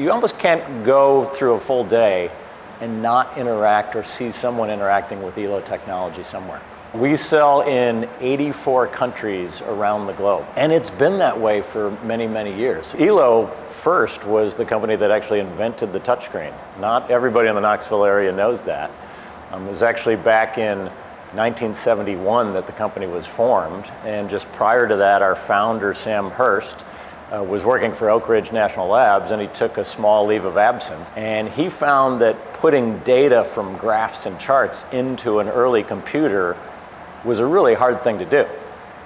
You almost can't go through a full day and not interact or see someone interacting with ELO technology somewhere. We sell in 84 countries around the globe, and it's been that way for many, many years. ELO first was the company that actually invented the touchscreen. Not everybody in the Knoxville area knows that. It was actually back in 1971 that the company was formed, and just prior to that, our founder, Sam Hurst, was working for Oak Ridge National Labs, and he took a small leave of absence. And he found that putting data from graphs and charts into an early computer was a really hard thing to do.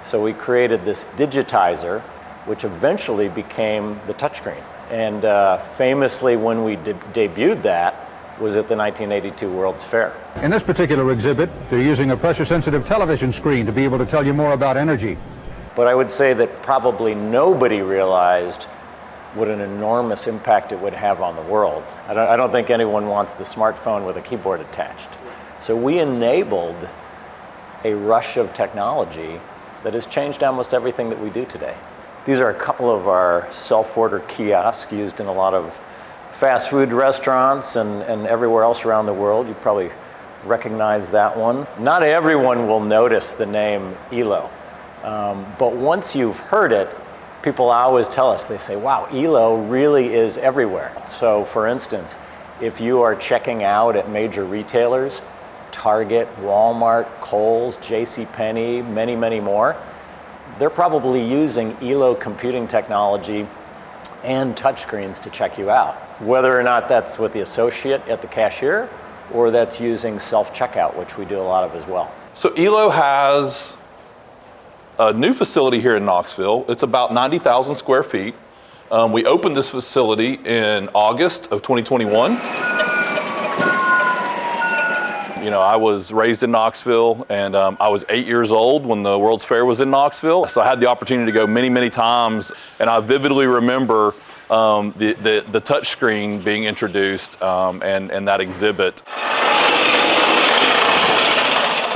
So we created this digitizer, which eventually became the touchscreen. And famously, when we debuted that, was at the 1982 World's Fair. In this particular exhibit, they're using a pressure-sensitive television screen to be able to tell you more about energy. But I would say that probably nobody realized what an enormous impact it would have on the world. I don't think anyone wants the smartphone with a keyboard attached. So we enabled a rush of technology that has changed almost everything that we do today. These are a couple of our self-order kiosks used in a lot of fast food restaurants and everywhere else around the world. You probably recognize that one. Not everyone will notice the name ELO, but once you've heard it, people always tell us, they say, wow, ELO really is everywhere. So for instance, if you are checking out at major retailers, Target, Walmart, Kohl's, JCPenney, many, many more, they're probably using ELO computing technology and touchscreens to check you out. Whether or not that's with the associate at the cashier or that's using self-checkout, which we do a lot of as well. So ELO has a new facility here in Knoxville. It's about 90,000 square feet. We opened this facility in August of 2021. You know, I was raised in Knoxville, and I was 8 years old when the World's Fair was in Knoxville. So I had the opportunity to go many, many times, and I vividly remember the touch screen being introduced and that exhibit.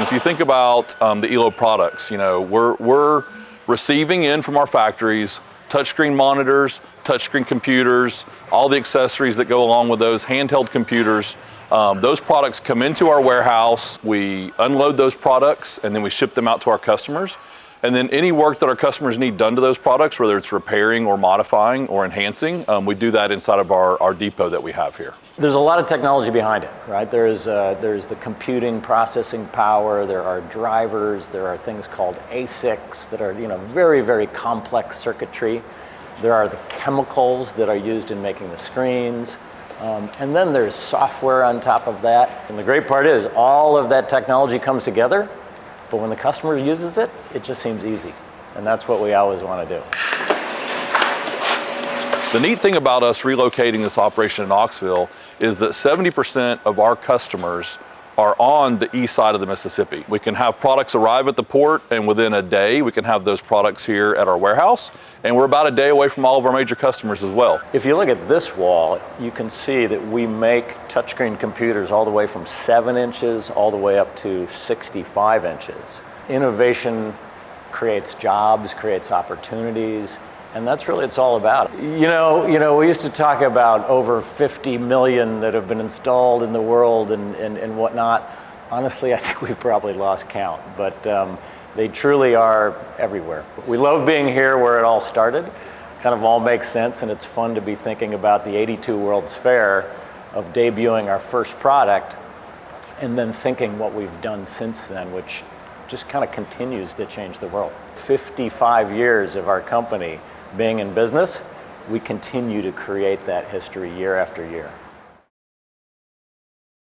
If you think about the ELO products, you know, we're receiving in from our factories touchscreen monitors, touchscreen computers, all the accessories that go along with those, handheld computers. Those products come into our warehouse, we unload those products, and then we ship them out to our customers. And then any work that our customers need done to those products, whether it's repairing or modifying or enhancing, we do that inside of our depot that we have here. There's a lot of technology behind it, right? There's the computing processing power, there are drivers, there are things called ASICs that are, you know, very, very complex circuitry. There are the chemicals that are used in making the screens. And then there's software on top of that. And the great part is all of that technology comes together, but when the customer uses it, it just seems easy. And that's what we always want to do. The neat thing about us relocating this operation in Knoxville is that 70% of our customers are on the east side of the Mississippi. We can have products arrive at the port, and within a day, we can have those products here at our warehouse. And we're about a day away from all of our major customers as well. If you look at this wall, you can see that we make touchscreen computers all the way from 7 inches all the way up to 65 inches. Innovation creates jobs, creates opportunities, and that's really what it's all about. You know, we used to talk about over 50 million that have been installed in the world and whatnot. Honestly, I think we've probably lost count, but they truly are everywhere. We love being here where it all started. Kind of all makes sense, and it's fun to be thinking about the 82 World's Fair of debuting our first product and then thinking what we've done since then, which just kind of continues to change the world. 55 years of our company being in business, we continue to create that history year after year.